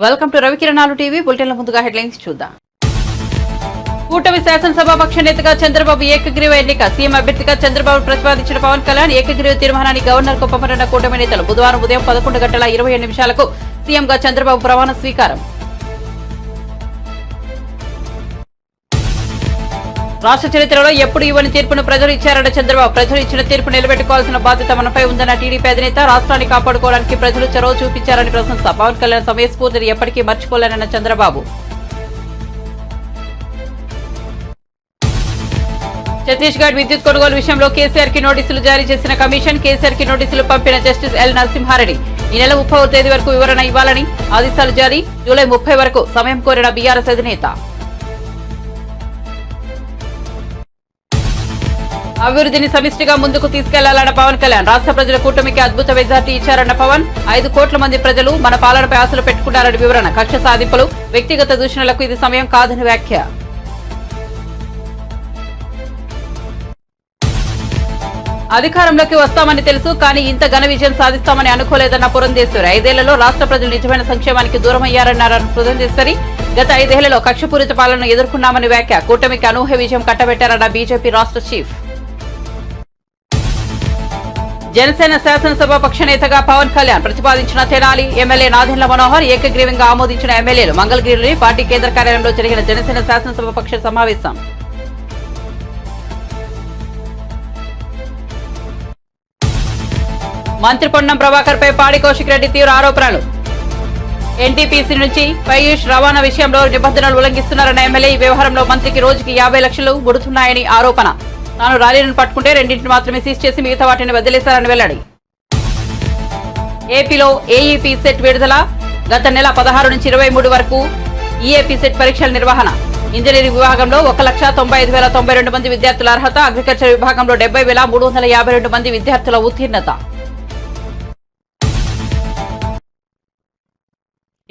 Welcome to Ravikiranalu TV. బులెటిన్ల ముందుగా headlines చూద్దాం. కూటమి శాసనసభాపక్ష నేతగా చంద్రబాబు ఏకగ్రీవ ఎన్నిక. సీఎం అభ్యర్థిగా చంద్రబాబు ప్రతిపాదించిన పవన్ కళ్యాణ్ ఏకగ్రీవ తీర్మానాన్ని గవర్నర్ కు పంపనున్న కూటమి నేతలు. బుధవారం ఉదయం 11:27 సీఎంగా చంద్రబాబు ప్రమాణ స్వీకారం. రాష్ట్ర చరిత్రలో ఎప్పుడు ఇవ్వని తీర్పును ప్రజలు ఇచ్చారన్న చంద్రబాబు. ప్రజలు ఇచ్చిన తీర్పు నిలబెట్టుకోవాల్సిన బాధ్యత మనపై ఉందన్న టీడీపీ అధినేత. రాష్ట్రాన్ని కాపాడుకోవడానికి ప్రజలు చొరవ చూపించారని ప్రశంస. పవన్ కళ్యాణ్ సమయస్ఫూర్తిని ఎప్పటికీ మర్చిపోలేనన్న చంద్రబాబు. ఛత్తీస్గఢ్ విద్యుత్ కొనుగోలు విషయంలో కేసీఆర్ కి నోటీసులు జారీ చేసిన కమిషన్. కేసీఆర్ కి నోటీసులు పంపిన జస్టిస్ ఎల్ నరసింహారెడ్డి. ఈ నెల 30వ తేదీ వరకు వివరణ ఇవ్వాలని ఆదేశాలు జారీ. జూలై 30 వరకు సమయం కోరిన బీఆర్ఎస్ అధినేత. అభివృద్ధిని సమిష్టిగా ముందుకు తీసుకెళ్లాలన్న పవన్ కళ్యాణ్. రాష్ట్ర ప్రజల కూటమికి అద్భుత మెజార్టీ ఇచ్చారన్న పవన్. 5 కోట్ల మంది ప్రజలు మన పాలనపై ఆశలు పెట్టుకున్నారని వివరణ. కక్ష సాధింపులు, వ్యక్తిగత దూషణలకు ఇది సమయం కాదని వ్యాఖ్య. అధికారంలోకి వస్తామని తెలుసు, కానీ ఇంత ఘన విజయం సాధిస్తామని అనుకోలేదన్న పురంధేశ్వరి. 5 ఏళ్లలో రాష్ట్ర ప్రజలు నిజమైన సంక్షేమానికి దూరమయ్యారన్నారన్న పురంధేశ్వరి. గత 5 ఏళ్లలో కక్షపూరిత పాలనను ఎదుర్కొన్నామని వ్యాఖ్య. కూటమికి అనూహ్య విజయం కట్టబెట్టారన్న బీజేపీ రాష్ట్ర చీఫ్. జనసేన శాసనసభ పక్ష నేతగా పవన్ కళ్యాణ్ ప్రతిపాదించిన తెనాలి ఎమ్మెల్యే నాదెండ్ల మనోహర్ ఏకగ్రీవంగా ఆమోదించిన ఎమ్మెల్యేలు. మంగళగిరిలోని పార్టీ కేంద్ర కార్యాలయంలో జరిగిన జనసేన శాసనసభ పక్ష సమావేశం. మంత్రి పొన్నం ప్రభాకర్ పై పాడి కౌశిక్ రెడ్డి తీవ్ర ఆరోపణలు. ఎన్టీపీసీ నుంచి పయూష్ రవాణా విషయంలో నిబంధనలు ఉల్లంఘిస్తున్నారన్న ఎమ్మెల్యే. ఈ వ్యవహారంలో మంత్రికి రోజుకి 50 లక్షలు ముడుతున్నాయని ఆరోపణ. తాను ర్యాలీలను పట్టుకుంటే 2 మాత్రమే సీజ్ చేసి మిగతా వాటిని వదిలేశారని వెల్లడి. ఏపీలో ఏఈపీ సెట్ విడుదల. గత నెల 16 నుంచి 23 వరకు ఈఏపీ సెట్ పరీక్షల నిర్వహణ. ఇంజనీరింగ్ విభాగంలో 1,95,092 మంది విద్యార్థుల అర్హత. అగ్రికల్చర్ విభాగంలో 70,352 మంది విద్యార్థుల ఉత్తీర్ణత.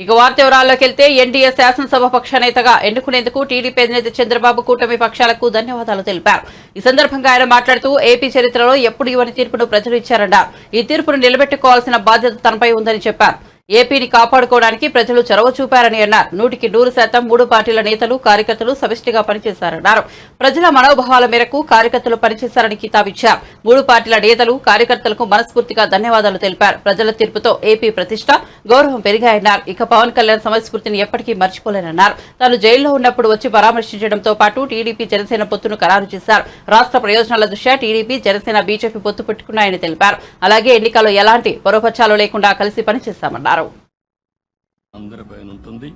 ఇక వార్త వివరాల్లోకి వెళ్తే, ఎన్డీఏ శాసనసభ పక్ష నేతగా ఎన్నుకునేందుకు టీడీపీ అధినేత చంద్రబాబు కూటమి పక్షాలకు ధన్యవాదాలు తెలిపారు. ఈ సందర్భంగా ఆయన మాట్లాడుతూ ఏపీ చరిత్రలో ఎప్పుడు ఇవ్వని తీర్పును ప్రజలు ఇచ్చారన్నారు. ఈ తీర్పును నిలబెట్టుకోవాల్సిన బాధ్యత తనపై ఉందని చెప్పారు. ఏపీని కాపాడుకోవడానికి ప్రజలు చొరవ చూపారని అన్నారు. 100% 3 పార్టీల నేతలు, కార్యకర్తలు సమిష్టిగా పనిచేశారన్నారు. ప్రజల మనోభావాల మేరకు కార్యకర్తలు పనిచేశారని కితాబిచ్చారు. 3 పార్టీల నేతలు, కార్యకర్తలకు మనస్ఫూర్తిగా ధన్యవాదాలు తెలిపారు. ప్రజల తీర్పుతో ఏపీ ప్రతిష్ట, గౌరవం పెరిగాయన్నారు. ఇక పవన్ కళ్యాణ్ సమయస్ఫూర్తిని ఎప్పటికీ మర్చిపోలేనన్నారు. తాను జైల్లో ఉన్నప్పుడు వచ్చి పరామర్శించడంతో పాటు టీడీపీ జనసేన పొత్తును ఖరారు చేశారు. రాష్ట్ర ప్రయోజనాల దృష్ట్యా టీడీపీ, జనసేన, బీజేపీ పొత్తు పెట్టుకున్నాయని తెలిపారు. అలాగే ఎన్నికల్లో ఎలాంటి పొరపచ్చాలు లేకుండా కలిసి పనిచేశామన్నారు. అందరిపైన ఉంటుంది.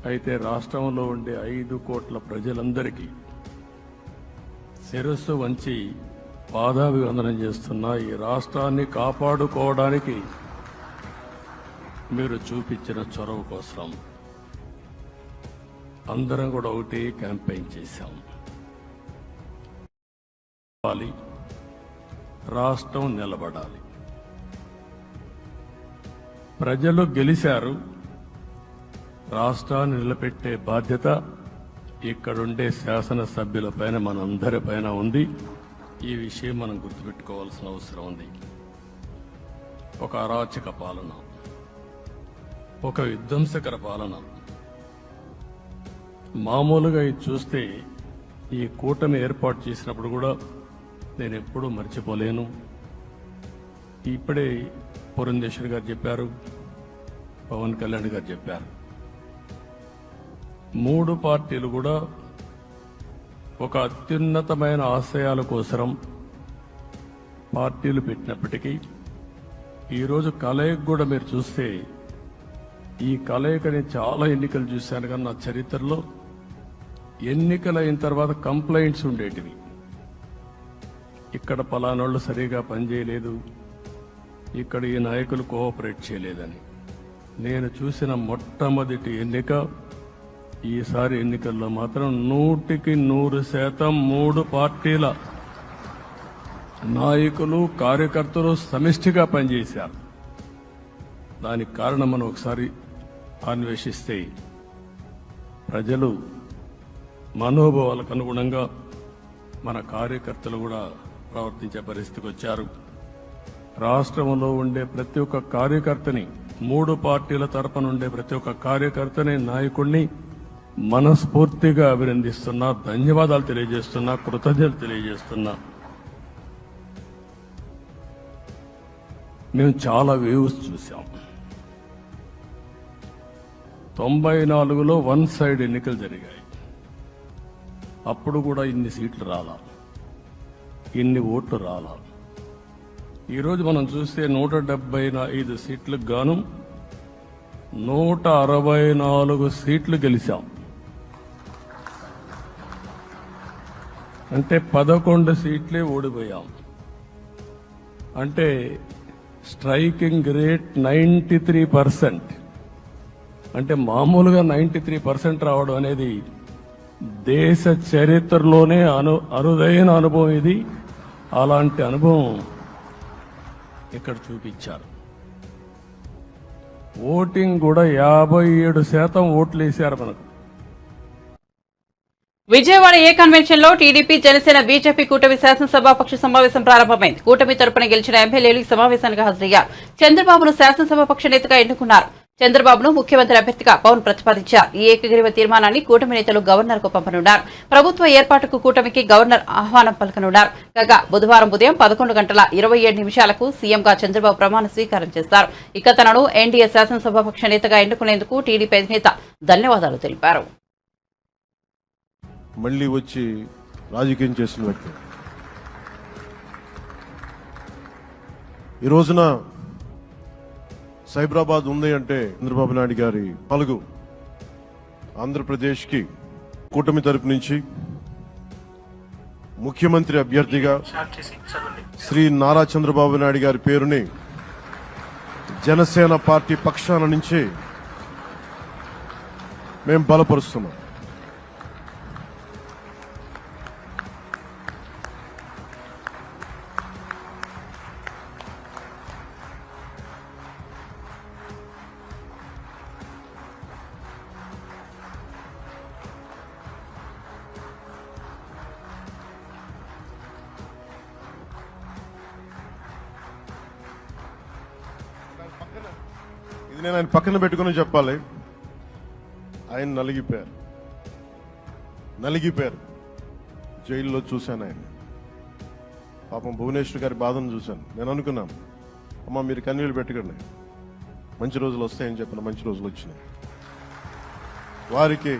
అయితే రాష్ట్రంలో ఉండే 5 కోట్ల ప్రజలందరికీ శిరస్సు వంచి పాదాభివందనం చేస్తున్న ఈ రాష్ట్రాన్ని కాపాడుకోవడానికి మీరు చూపించిన చొరవ కోసం అందరం కూడా ఒకటి క్యాంపెయిన్ చేశాం. రాష్ట్రం నిలబడాలి. ప్రజలు గెలిచారు. రాష్ట్రాన్ని నిలబెట్టే బాధ్యత ఇక్కడుండే శాసనసభ్యులపైన, మనందరిపైన ఉంది. ఈ విషయం మనం గుర్తుపెట్టుకోవాల్సిన అవసరం ఉంది. ఒక అరాచక పాలన, ఒక విధ్వంసకర పాలన. మామూలుగా ఇది చూస్తే ఈ కూటమి ఏర్పాటు చేసినప్పుడు కూడా నేను ఎప్పుడూ మర్చిపోలేను. ఇప్పుడే పురంధేశ్వరి గారు చెప్పారు, పవన్ కళ్యాణ్ గారు చెప్పారు. 3 పార్టీలు కూడా ఒక అత్యున్నతమైన ఆశయాల కోసం పార్టీలు పెట్టినప్పటికీ ఈరోజు కలయిక కూడా మీరు చూస్తే, ఈ కలయికని చాలా ఎన్నికలు చూశాను కానీ నా చరిత్రలో ఎన్నికలు అయిన తర్వాత కంప్లైంట్స్ ఉండేటివి. ఇక్కడ పలానోళ్ళు సరిగా పనిచేయలేదు, ఇక్కడ ఈ నాయకులు కోఆపరేట్ చేయలేదని. నేను చూసిన మొట్టమొదటి ఎన్నిక, ఈసారి ఎన్నికల్లో మాత్రం 100% 3 పార్టీల నాయకులు, కార్యకర్తలు సమిష్టిగా పనిచేశారు. దానికి కారణం మనం ఒకసారి అన్వేషిస్తే, ప్రజలు మనోభావాలకు అనుగుణంగా మన కార్యకర్తలు కూడా ప్రవర్తించే పరిస్థితికి వచ్చారు. రాష్ట్రంలో ఉండే ప్రతి ఒక్క కార్యకర్తని మూడు పార్టీల తరపున ఉండే ప్రతి ఒక్క కార్యకర్తని, నాయకుడిని మనస్ఫూర్తిగా అభినందిస్తున్నా, ధన్యవాదాలు తెలియజేస్తున్నా, కృతజ్ఞతలు తెలియజేస్తున్నా. మేము చాలా వేవ్స్ చూసాం. 94లో వన్ సైడ్ ఎన్నికలు జరిగాయి. అప్పుడు కూడా ఇన్ని సీట్లు రాలా, ఇన్ని ఓట్లు రాలా. ఈరోజు మనం చూస్తే 175 సీట్లకు గాను 164 సీట్లు గెలిచాం. అంటే 11 సీట్లే ఓడిపోయాం. అంటే స్ట్రైకింగ్ రేట్ 93%. అంటే మామూలుగా 93% రావడం అనేది దేశ చరిత్రలోనే అరుదైన అనుభవం ఇది. అలాంటి అనుభవం ఇక్కడ చూపించారు. ఓటింగ్ కూడా 57% ఓట్లు వేశారు మనకు. విజయవాడ ఏ కన్వెన్షన్ లో టీడీపీ, జనసేన, బీజేపీ కూటమి శాసనసభాపక్ష సమావేశం ప్రారంభమైంది. కూటమి తరపున గెలిచిన ఎమ్మెల్యేలు ఈ సమావేశానికి హాజరయ్యారు. చంద్రబాబును శాసనసభాపక్ష నేతగా ఎన్నుకున్నారు. చంద్రబాబును ముఖ్యమంత్రి అభ్యర్థిగా పవన్ ప్రతిపాదించారు. ఈ ఏకగ్రీవ తీర్మానాన్ని కూటమి నేతలు గవర్నర్ కు పంపనున్నారు. ప్రభుత్వ ఏర్పాటుకు కూటమికి గవర్నర్ ఆహ్వానం పలకనున్నారు. కాగా బుధవారం ఉదయం 11:27 సీఎంగా చంద్రబాబు ప్రమాణ స్వీకారం చేస్తారు. ఇక తనను ఎన్డీఏ శాసనసభాపక్ష నేతగా ఎన్నుకునేందుకు టీడీపీ అధినేత ధన్యవాదాలు తెలిపారు. మళ్ళీ వచ్చి రాజకీయం చేసిన వ్యక్తి. ఈ రోజున సైబరాబాద్ ఉంది అంటే చంద్రబాబు నాయుడు గారి పలుగు ఆంధ్రప్రదేశ్కి కూటమి తరపు నుంచి ముఖ్యమంత్రి అభ్యర్థిగా శ్రీ నారా చంద్రబాబు నాయుడు గారి పేరుని జనసేన పార్టీ పక్షాన నుంచి మేము బలపరుస్తున్నాం. ఇది నేను ఆయన పక్కన పెట్టుకుని చెప్పాలి. ఆయన నలిగిపోయారు. జైల్లో చూశాను ఆయన. పాపం భువనేశ్వర్ గారి బాధను చూశాను. నేను అనుకున్నాను, అమ్మ మీరు కన్నీళ్ళు పెట్టుకోండి, మంచి రోజులు వస్తాయని చెప్పిన మంచి రోజులు వచ్చినాయి. వారికి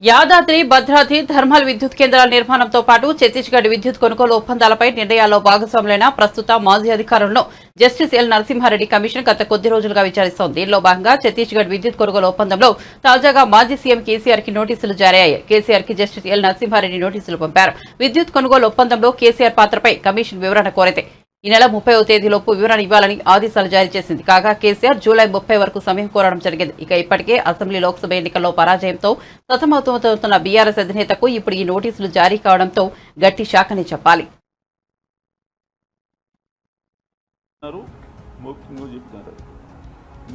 యాదాద్రి, భద్రాద్రి థర్మల్ విద్యుత్ కేంద్రాల నిర్మాణంతో పాటు ఛత్తీస్గఢ్ విద్యుత్ కొనుగోలు ఒప్పందాలపై నిర్ణయాల్లో భాగస్వాములైన ప్రస్తుత మాజీ అధికారులను జస్టిస్ ఎల్ నరసింహారెడ్డి కమిషన్ గత కొద్ది రోజులుగా విచారిస్తోంది. దీనిలో భాగంగా ఛత్తీస్గఢ్ విద్యుత్ కొనుగోలు ఒప్పందంలో తాజాగా మాజీ సీఎం కేసీఆర్ కి నోటీసులు జారీ అయ్యాయి. కేసీఆర్ కి జస్టిస్ ఎల్ నరసింహారెడ్డి నోటీసులు పంపారు. విద్యుత్ కొనుగోలు ఒప్పందంలో కేసీఆర్ పాత్రపై కమిషన్ వివరణ కోరితే ఈ నెల 30వ తేదీలోపు వివరణ ఇవ్వాలని ఆదేశాలు జారీ చేసింది. కాగా కేసీఆర్ జూలై 30 వరకు సమయం కోరడం జరిగింది. ఇక ఇప్పటికే అసెంబ్లీ, లోక్సభ ఎన్నికల్లో పరాజయంతో సతమతమవుతున్న బీఆర్ఎస్ అధినేతకు ఇప్పుడు ఈ నోటీసులు జారీ కావడంతో గట్టి షాక్ అని చెప్పాలి.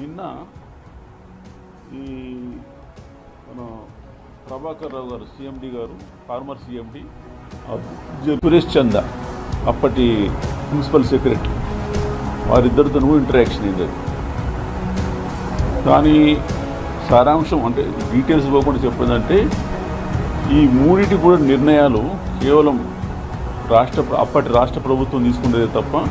నిన్న ఈ మన ప్రభాకర్ రావు గారు, సీఎండి గారు, ఫార్మర్ సీఎండి సురేష్ చందా, అప్పటి ప్రిన్సిపల్ సెక్రటరీ, వారిద్దరితో ఇంటరాక్షన్ అయింది. కానీ సారాంశం అంటే డీటెయిల్స్ ఇవ్వకుండా చెప్పేదంటే ఈ మూడింటి కూడా నిర్ణయాలు కేవలం అప్పటి రాష్ట్ర ప్రభుత్వం తీసుకునేదే తప్ప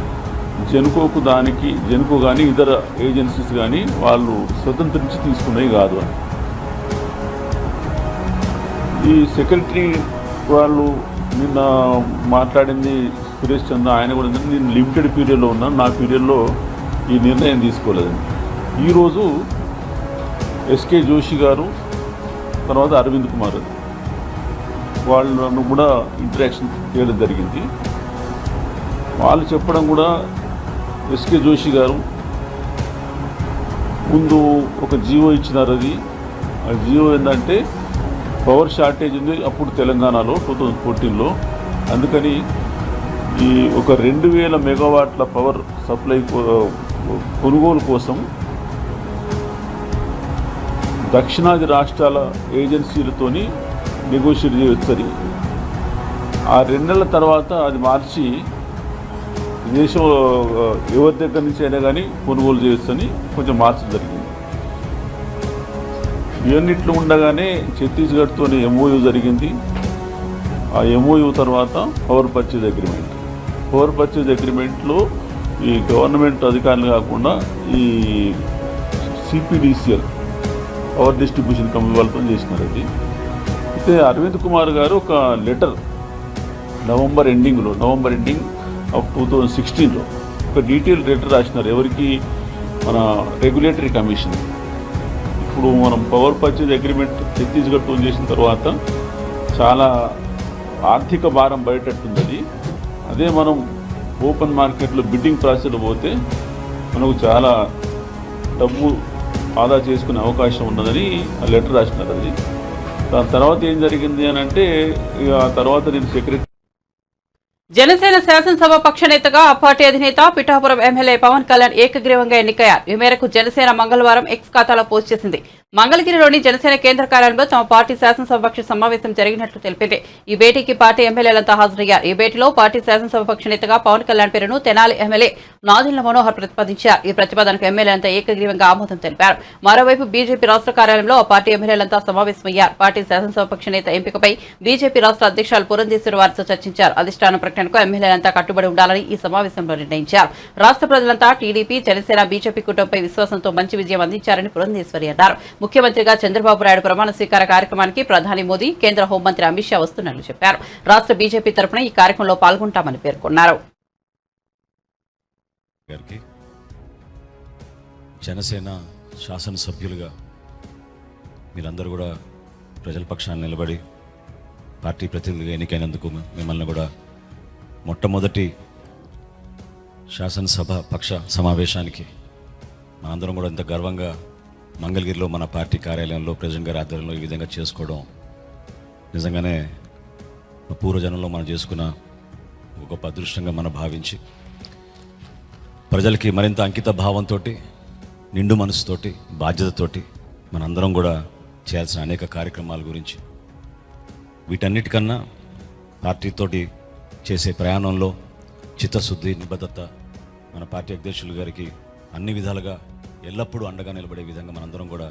జెన్కో కానీ ఇతర ఏజెన్సీస్ కానీ వాళ్ళు స్వతంత్రించి తీసుకునేవి కాదు. ఈ సెక్రటరీ వాళ్ళు నిన్న మాట్లాడింది సురేష్ చంద్ర, ఆయన కూడా నేను లిమిటెడ్ పీరియడ్లో ఉన్నాను, నా పీరియడ్లో ఈ నిర్ణయం తీసుకోలేదని. ఈరోజు ఎస్కే జోషి గారు, తర్వాత అరవింద్ కుమార్ వాళ్ళను కూడా ఇంటరాక్షన్ చేయడం జరిగింది. వాళ్ళు చెప్పడం కూడా, ఎస్కే జోషి గారు ముందు ఒక జీవో ఇచ్చినారు. అది ఆ జీవో ఏంటంటే పవర్ షార్టేజ్ ఉంది అప్పుడు తెలంగాణలో 2014లో. అందుకని ఈ ఒక 2000 మెగావాట్ల పవర్ సప్లై కొనుగోలు కోసం దక్షిణాది రాష్ట్రాల ఏజెన్సీలతోని నెగోషియేట్ చేయొచ్చు. ఆ 2 నెలల తర్వాత అది మార్చి దేశం ఎవరి దగ్గర నుంచి అయినా కానీ కొనుగోలు చేయొచ్చని కొంచెం మార్చడం జరిగింది. ఇవన్నిట్లో ఉండగానే ఛత్తీస్గఢ్తో ఎంఓయూ జరిగింది. ఆ ఎంఓయూ తర్వాత power purchase agreement. Power purchase అగ్రిమెంట్లో ఈ గవర్నమెంట్ అధికారులు కాకుండా ఈ సిపిడిసిఎల్ పవర్ డిస్ట్రిబ్యూషన్ కంపెనీ వాళ్ళతో చేసినారు. అది అయితే అరవింద్ కుమార్ గారు ఒక లెటర్ నవంబర్ ఎండింగ్ ఆఫ్ 2016లో ఒక డీటెయిల్ లెటర్ రాసినారు. ఎవరికి? మన రెగ్యులేటరీ కమిషన్. ఇప్పుడు మనం పవర్ పర్చేజ్ అగ్రిమెంట్ ఛత్తీస్గఢ్తో చేసిన తర్వాత చాలా ఆర్థిక భారం బయటట్టుంది. అది అదే మనం ఓపెన్ మార్కెట్లో బిడ్డింగ్ ప్రాసెస్లో పోతే మనకు చాలా డబ్బు ఆదా చేసుకునే అవకాశం ఉన్నదని ఆ లెటర్ రాసినారు. అది దాని తర్వాత ఏం జరిగింది అని అంటే ఆ తర్వాత నేను సెక్రటరీ జనసేన శాసనసభ పక్ష నేతగా ఆ పార్టీ అధినేత పిఠాపురం ఎమ్మెల్యే పవన్ కళ్యాణ్ ఏకగ్రీవంగా ఎన్నికయ్యారు. ఈ మేరకు జనసేన మంగళవారం ఎక్స్ ఖాతాలో పోస్ట్ చేసింది. మంగళగిరిలోని జనసేన కేంద్ర కార్యాలయంలో తమ పార్టీ శాసనసభ పక్ష సమావేశం జరిగినట్లు తెలిపింది. ఈ భేటీకి పార్టీ ఎమ్మెల్యేలంతా హాజరయ్యారు. ఈ భేటీలో పార్టీ శాసనసభ పక్ష నేతగా పవన్ కళ్యాణ్ పేరును తెనాలి ఎమ్మెల్యే నాదెండ్ల మనోహర్ ప్రతిపాదించారు. ఈ ప్రతిపాదనకు ఎమ్మెల్యేలంతా ఏకగ్రీవంగా ఆమోదం తెలిపారు. మరోవైపు బీజేపీ రాష్ట్ర కార్యాలయంలో ఆ పార్టీ ఎమ్మెల్యేలంతా సమావేశమయ్యారు. పార్టీ శాసనసభ పక్ష నేత ఎంపికపై బీజేపీ రాష్ట్ర అధ్యక్షులు పురంధేశ్వరి వారితో చర్చించారు. అధిష్టానం ప్రకటనకు ఎమ్మెల్యేలంతా కట్టుబడి ఉండాలని ఈ సమావేశంలో నిర్ణయించారు. రాష్ట్ర ప్రజలంతా టీడీపీ, జనసేన, బీజేపీ కూటమిపై విశ్వాసంతో మంచి విజయం అందించారని పురంధేశ్వరి అన్నారు. ముఖ్యమంత్రిగా చంద్రబాబు నాయుడు ప్రమాణ స్వీకార కార్యక్రమానికి ప్రధాని మోదీ, కేంద్ర హోంమంత్రి అమిత్ షా వస్తున్నట్లు చెప్పారు. రాష్ట్ర బీజేపీ తరఫున ఈ కార్యక్రమంలో పాల్గొంటామని పేర్కొన్నారు. జనసేన శాసనసభ్యులుగా మీరందరూ కూడా ప్రజల పక్షాన్ని నిలబడి పార్టీ ప్రతినిధిగా ఎన్నికైనందుకు మిమ్మల్ని కూడా మొట్టమొదటి శాసనసభ పక్ష సమావేశానికి మనందరం కూడా ఎంత గర్వంగా మంగళగిరిలో మన పార్టీ కార్యాలయంలో ప్రెసిడెంట్ గారి ఆధ్వర్యంలో ఈ విధంగా చేసుకోవడం నిజంగానే పూర్వజనంలో మనం చేసుకున్న ఒక గొప్ప అదృష్టంగా మనం భావించి ప్రజలకి మరింత అంకిత భావంతో, నిండు మనసుతోటి, బాధ్యతతోటి మనందరం కూడా చేయాల్సిన అనేక కార్యక్రమాల గురించి, వీటన్నిటికన్నా పార్టీతోటి చేసే ప్రయాణంలో చిత్తశుద్ధి, నిబద్ధత మన పార్టీ అధ్యక్షులు గారికి అన్ని విధాలుగా ఎల్లప్పుడూ అండగా నిలబడే విధంగా మనందరం కూడా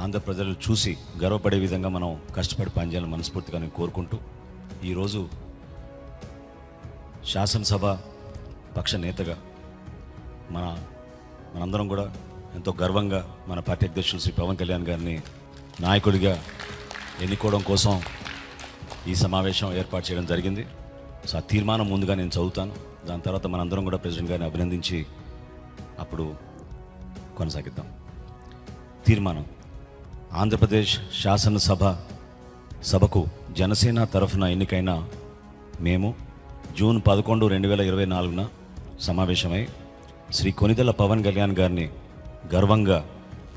ఆంధ్ర ప్రజలు చూసి గర్వపడే విధంగా మనం కష్టపడి పనిచేయాలని మనస్ఫూర్తిగా నేను కోరుకుంటూ ఈరోజు శాసనసభ పక్ష నేతగా మనందరం కూడా ఎంతో గర్వంగా మన పార్టీ అధ్యక్షులు శ్రీ పవన్ కళ్యాణ్ గారిని నాయకుడిగా ఎన్నుకోవడం కోసం ఈ సమావేశం ఏర్పాటు చేయడం జరిగింది. సో ఆ తీర్మానం ముందుగా నేను చదువుతాను. దాని తర్వాత మనందరం కూడా ప్రెసిడెంట్ గారిని అభినందించి అప్పుడు కొనసాగిద్దాం. తీర్మానం: ఆంధ్రప్రదేశ్ శాసనసభకు జనసేన తరఫున ఎన్నికైన మేము జూన్ 11, 2024 సమావేశమై శ్రీ కొనిదెల పవన్ కళ్యాణ్ గారిని గర్వంగా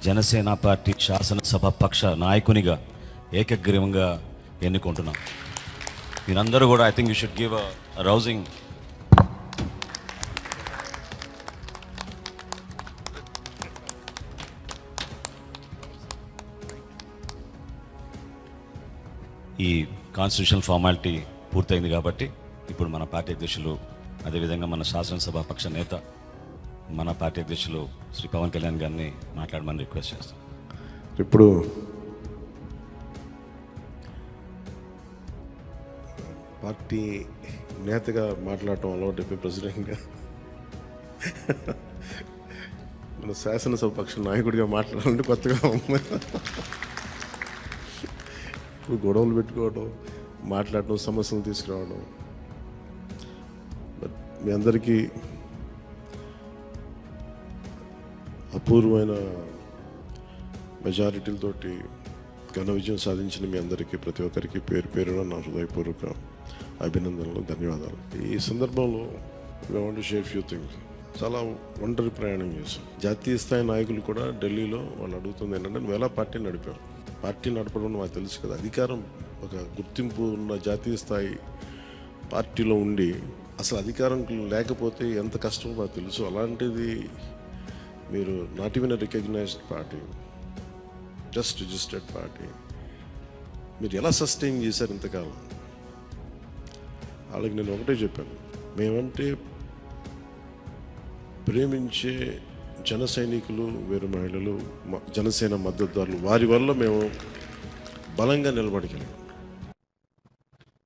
జనసేన పార్టీ శాసనసభ పక్ష నాయకునిగా ఏకగ్రీవంగా ఎన్నుకుంటున్నాం. మీరందరూ కూడా I think you should give a rousing ఈ కాన్స్టిట్యూషనల్ ఫార్మాలిటీ పూర్తయింది కాబట్టి ఇప్పుడు మన పార్టీ అధ్యక్షులు, అదేవిధంగా మన శాసనసభ పక్ష నేత, మన పార్టీ అధ్యక్షులు శ్రీ పవన్ కళ్యాణ్ గారిని మాట్లాడమని రిక్వెస్ట్ చేస్తాం. ఇప్పుడు పార్టీ నేతగా మాట్లాడటం అలవాటు, ప్రెసిడెంట్గా మన శాసనసభ పక్ష నాయకుడిగా మాట్లాడాలంటే కొత్తగా ఉంది. ఇప్పుడు గొడవలు పెట్టుకోవడం, మాట్లాడటం, సమస్యలు తీసుకురావడం. బట్ మీ అందరికీ అపూర్వమైన మెజారిటీలతోటి ఘన విజయం సాధించిన మీ అందరికీ, ప్రతి ఒక్కరికి పేరు పేరున నా హృదయపూర్వక అభినందనలు, ధన్యవాదాలు. ఈ సందర్భంలో I want to share few things. చాలా ఒంటరి ప్రయాణం చేశాం. జాతీయ స్థాయి నాయకులు కూడా ఢిల్లీలో వాళ్ళు అడుగుతుంది ఏంటంటే, నువ్వు ఎలా పార్టీ నడిపావు? పార్టీ నడపడం మాకు తెలుసు కదా, అధికారం ఒక గుర్తింపు ఉన్న జాతీయ స్థాయి పార్టీలో ఉండి అసలు అధికారం లేకపోతే ఎంత కష్టమో మాకు తెలుసు. అలాంటిది మీరు not even recognised party, just registered party, మీరు ఎలా సస్టైన్ చేశారు ఇంతకాలం? వాళ్ళకి నేను ఒకటే చెప్పాను, మేమంటే ప్రేమించే జన సైనికులు, వీరు మహిళలు, జనసేన మద్దతుదారులు, వారి వల్ల మేము బలంగా నిలబడగలిగాం.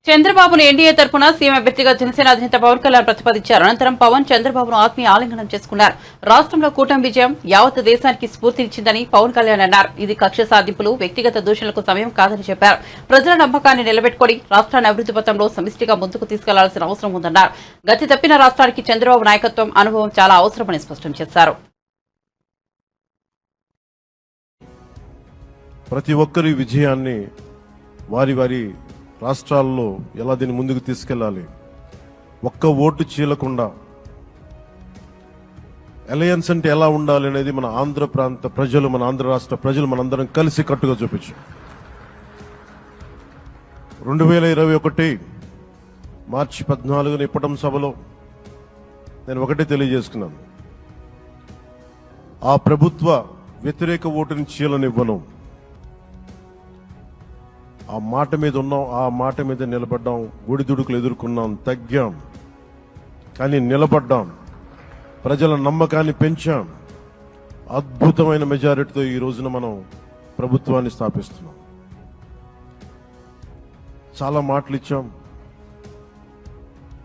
చంద్రబాబును ఎన్డీఏ తరఫున సీఎం అభ్యర్థిగా జనసేన అధినేత పవన్ కళ్యాణ్ ప్రతిపాదించారు. అనంతరం పవన్ చంద్రబాబును ఆత్మీయ ఆలింగనం చేసుకున్నారు. రాష్ట్రంలో కూటమి విజయం యావత్ దేశానికి స్ఫూర్తినిచ్చిందని పవన్ కళ్యాణ్ అన్నారు. ఇది కక్ష సాధింపులు, వ్యక్తిగత దూషణలకు సమయం కాదని చెప్పారు. ప్రజల నమ్మకాన్ని నిలబెట్టుకుని రాష్ట్రాన్ని అభివృద్ధి పథంలో సమిష్టిగా ముందుకు తీసుకెళ్లాల్సిన అవసరం ఉందన్నారు. గతి తప్పిన రాష్ట్రానికి చంద్రబాబు నాయకత్వం, అనుభవం చాలా అవసరమని స్పష్టం చేశారు. ప్రతి ఒక్కరి విజయాన్ని వారి వారి రాష్ట్రాల్లో ఎలా దీన్ని ముందుకు తీసుకెళ్ళాలి, ఒక్క ఓటు చీలకుండా అలయన్స్ అంటే ఎలా ఉండాలి అనేది మన ఆంధ్ర ప్రాంత ప్రజలు, మన ఆంధ్ర రాష్ట్ర ప్రజలు మనందరం కలిసి కట్టుగా చూపించాం. 2021 మార్చి 14 ఇప్పటం సభలో నేను ఒకటే తెలియజేసుకున్నాను, ఆ ప్రభుత్వ వ్యతిరేక ఓటుని చీలనివ్వను. ఆ మాట మీద ఉన్నాం, ఆ మాట మీద నిలబడ్డాం, ఒడిదుడుకులు ఎదుర్కొన్నాం, తగ్గాం, కానీ నిలబడ్డాం, ప్రజల నమ్మకాన్ని పెంచాం. అద్భుతమైన మెజారిటీతో ఈ రోజున మనం ప్రభుత్వాన్ని స్థాపిస్తున్నాం. చాలా మాటలు ఇచ్చాం.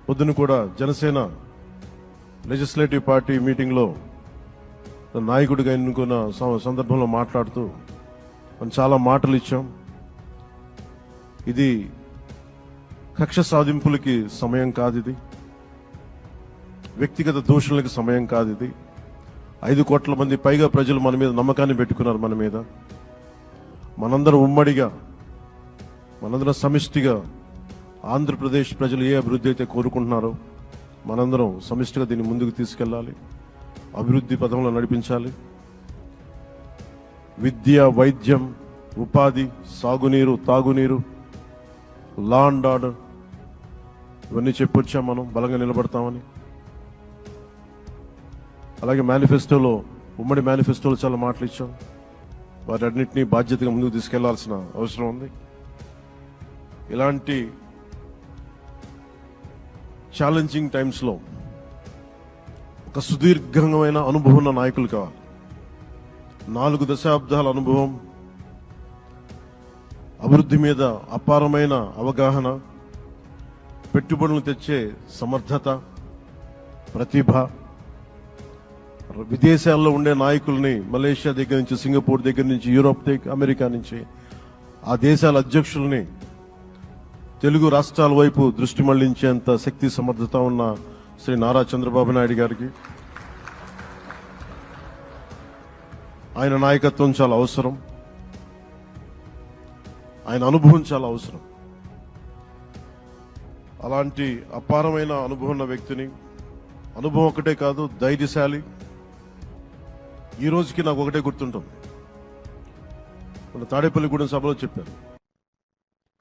పొద్దున కూడా జనసేన లెజిస్లేటివ్ పార్టీ మీటింగ్లో నాయకుడిగా ఎన్నుకున్న సందర్భంలో మాట్లాడుతూ మనం చాలా మాటలు ఇచ్చాం. ఇది కక్ష సాధింపులకి సమయం కాదు, ఇది వ్యక్తిగత దూషణలకు సమయం కాదు. ఇది 5 కోట్ల మంది పైగా ప్రజలు మన మీద నమ్మకాన్ని పెట్టుకున్నారు. మన మీద మనందరం ఉమ్మడిగా, మనందరం సమిష్టిగా ఆంధ్రప్రదేశ్ ప్రజలు ఏ అభివృద్ధి అయితే కోరుకుంటున్నారో మనందరం సమిష్టిగా దీన్ని ముందుకు తీసుకెళ్లాలి, అభివృద్ధి పథంలో నడిపించాలి. విద్య, వైద్యం, ఉపాధి, సాగునీరు, తాగునీరు, లా అండ్ ఆర్డర్, ఇవన్నీ చెప్పొచ్చాం. మనం బలంగా నిలబడతామని. అలాగే మేనిఫెస్టోలో, ఉమ్మడి మేనిఫెస్టోలో చాలా మాటలు ఇచ్చాం. వాటన్నిటినీ బాధ్యతగా ముందుకు తీసుకెళ్లాల్సిన అవసరం ఉంది. ఇలాంటి ఛాలెంజింగ్ టైమ్స్లో ఒక సుదీర్ఘమైన అనుభవం ఉన్న నాయకులు కావాలి. 4 దశాబ్దాల అనుభవం, అభివృద్ధి మీద అపారమైన అవగాహన, పెట్టుబడులు తెచ్చే సమర్థత, ప్రతిభ, విదేశాల్లో ఉండే నాయకుల్ని మలేషియా దగ్గర నుంచి, సింగపూర్ దగ్గర నుంచి, యూరోప్ దగ్గర, అమెరికా నుంచి ఆ దేశాల అధ్యక్షుల్ని తెలుగు రాష్ట్రాల వైపు దృష్టి మళ్లించేంత శక్తి సమర్థత ఉన్న శ్రీ నారా చంద్రబాబు నాయుడు గారికి ఆయన నాయకత్వం చాలా అవసరం, ఆయన అనుభవం చాలా అవసరం. అలాంటి అపారమైన అనుభవం ఉన్న వ్యక్తిని, అనుభవం ఒకటే కాదు, ధైర్యశాలి. ఈ రోజుకి నాకు ఒకటే గుర్తుంటుంది, మన తాడేపల్లిగూడెం సభలో చెప్పారు,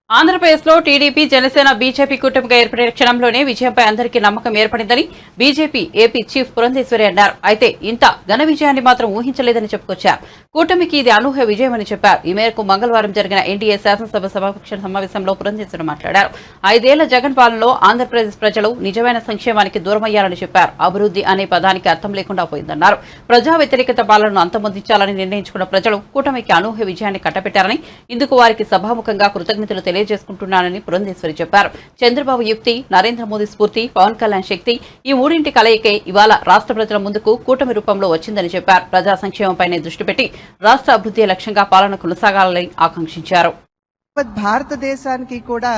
ఆంధ్రప్రదేశ్ లో టీడీపీ, జనసేన, బీజేపీ కూటమిగా ఏర్పడిన క్షణంలోనే విజయంపై అందరికీ నమ్మకం ఏర్పడిందని బీజేపీ ఏపీ చీఫ్ పురంధేశ్వరి అన్నారు. అయితే ఇంత ఘన విజయాన్ని మాత్రం ఊహించలేదని చెప్పుకొచ్చారు. కూటమికి ఇది అనూహ్య విజయమని చెప్పారు. ఈ మేరకు మంగళవారం జరిగిన ఎన్డీఏ శాసనసభ సభాపక్ష సమావేశంలో పురంధేశ్వరి మాట్లాడారు. 5 ఏళ్ల జగన్ పాలనలో ఆంధ్రప్రదేశ్ ప్రజలు నిజమైన సంక్షేమానికి దూరమయ్యారని చెప్పారు. అభివృద్ధి అనే పదానికి అర్థం లేకుండా పోయిందన్నారు. ప్రజా వ్యతిరేకత పాలనను అంతమొందించాలని నిర్ణయించుకున్న ప్రజలు కూటమికి అనూహ్య విజయాన్ని కట్టబెట్టారని, ఇందుకు వారికి సభాముఖంగా కృతజ్ఞతలు తెలియజేసుకుంటున్నానని పురంధేశ్వరి చెప్పారు. చంద్రబాబు యుక్తి, నరేంద్ర మోదీ స్ఫూర్తి, పవన్ కళ్యాణ్ శక్తి, ఈ మూడింటి కలయికే ఇవాళ రాష్ట్ర ప్రజల ముందుకు కూటమి రూపంలో వచ్చిందని చెప్పారు. ప్రజా సంక్షేమంపైనే దృష్టి పెట్టి రాష్ట్ర అభివృద్ధి లక్ష్యంగా పాలన కొనసాగాలని ఆకాంక్షించారు. భారతదేశానికి కూడా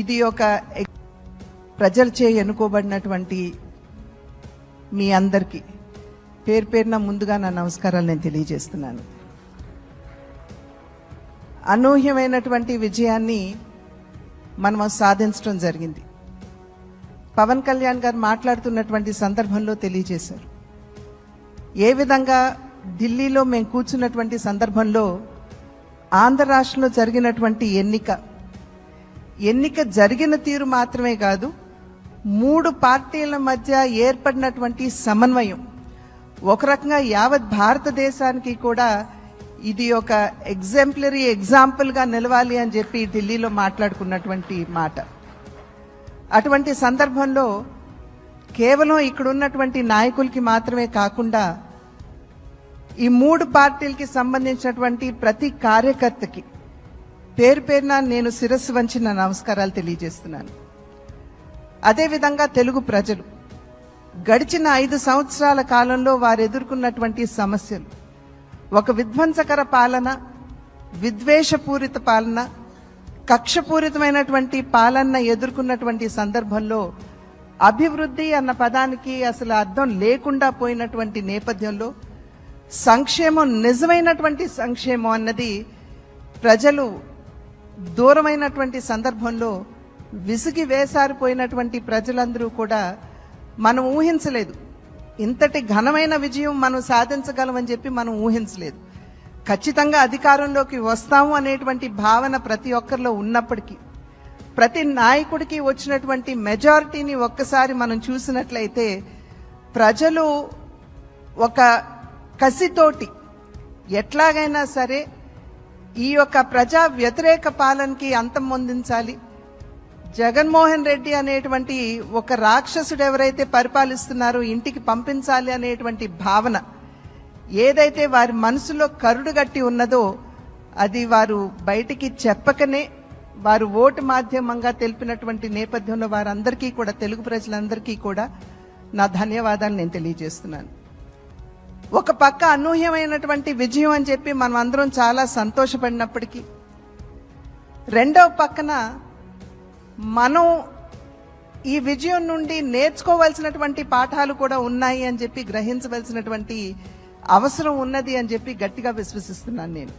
ఇది ఒక ప్రజలచే ఎన్నుకోబడినటువంటి మీ అందరికీ పేరు పేరున ముందుగా నా నమస్కారాలు నేను తెలియజేస్తున్నాను. అనూహ్యమైనటువంటి విజయాన్ని మనం సాధించడం జరిగింది. పవన్ కళ్యాణ్ గారు మాట్లాడుతున్నటువంటి సందర్భంలో తెలియజేశారు. ఏ విధంగా ఢిల్లీలో మేము కూర్చున్నటువంటి సందర్భంలో ఆంధ్ర రాష్ట్రంలో జరిగినటువంటి ఎన్నిక జరిగిన తీరు మాత్రమే కాదు, 3 పార్టీల మధ్య ఏర్పడినటువంటి సమన్వయం ఒక రకంగా యావత్ భారతదేశానికి కూడా ఇది ఒక ఎగ్జాంపుల్ గా నిలవాలి అని చెప్పి ఢిల్లీలో మాట్లాడుకున్నటువంటి మాట. అటువంటి సందర్భంలో కేవలం ఇక్కడ ఉన్నటువంటి నాయకులకి మాత్రమే కాకుండా ఈ 3 పార్టీలకి సంబంధించినటువంటి ప్రతి కార్యకర్తకి పేరు పేరున నేను శిరస్సు వంచి నా నమస్కారాలు తెలియజేస్తున్నాను. అదేవిధంగా తెలుగు ప్రజలు గడిచిన 5 సంవత్సరాల కాలంలో వారు ఎదుర్కొన్నటువంటి సమస్యలు, ఒక విధ్వంసకర పాలన, విద్వేషపూరిత పాలన, కక్షపూరితమైనటువంటి పాలన ఎదుర్కొన్నటువంటి సందర్భంలో అభివృద్ధి అన్న పదానికి అసలు అర్థం లేకుండా పోయినటువంటి నేపథ్యంలో సంక్షేమం, నిజమైనటువంటి సంక్షేమం అన్నది ప్రజలు దూరమైనటువంటి సందర్భంలో విసిగి వేసారిపోయినటువంటి ప్రజలందరూ కూడా మనం ఊహించలేదు. ఇంతటి ఘనమైన విజయం మనం సాధించగలమని చెప్పి మనం ఊహించలేదు. ఖచ్చితంగా అధికారంలోకి వస్తాము అనేటువంటి భావన ప్రతి ఒక్కరిలో ఉన్నప్పటికీ, ప్రతి నాయకుడికి వచ్చినటువంటి మెజారిటీని ఒక్కసారి మనం చూసినట్లయితే ప్రజలు ఒక కసితోటి ఎట్లాగైనా సరే ఈ యొక్క ప్రజా వ్యతిరేక పాలనకి అంతం పొందించాలి, జగన్మోహన్ రెడ్డి అనేటువంటి ఒక రాక్షసుడు ఎవరైతే పరిపాలిస్తున్నారో ఇంటికి పంపించాలి అనేటువంటి భావన ఏదైతే వారి మనసులో కరుడుగట్టి ఉన్నదో అది వారు బయటికి చెప్పకనే వారు ఓటు మాధ్యమంగా తెలిపినటువంటి నేపథ్యంలో వారందరికీ కూడా, తెలుగు ప్రజలందరికీ కూడా నా ధన్యవాదాలు నేను తెలియజేస్తున్నాను. ఒక పక్క అనూహ్యమైనటువంటి విజయం అని చెప్పి మనం అందరం చాలా సంతోషపడినప్పటికీ, రెండవ పక్కన మనం ఈ విజయం నుండి నేర్చుకోవాల్సినటువంటి పాఠాలు కూడా ఉన్నాయి అని చెప్పి గ్రహించవలసినటువంటి అవసరం ఉన్నది అని చెప్పి గట్టిగా విశ్వసిస్తున్నాను నేను.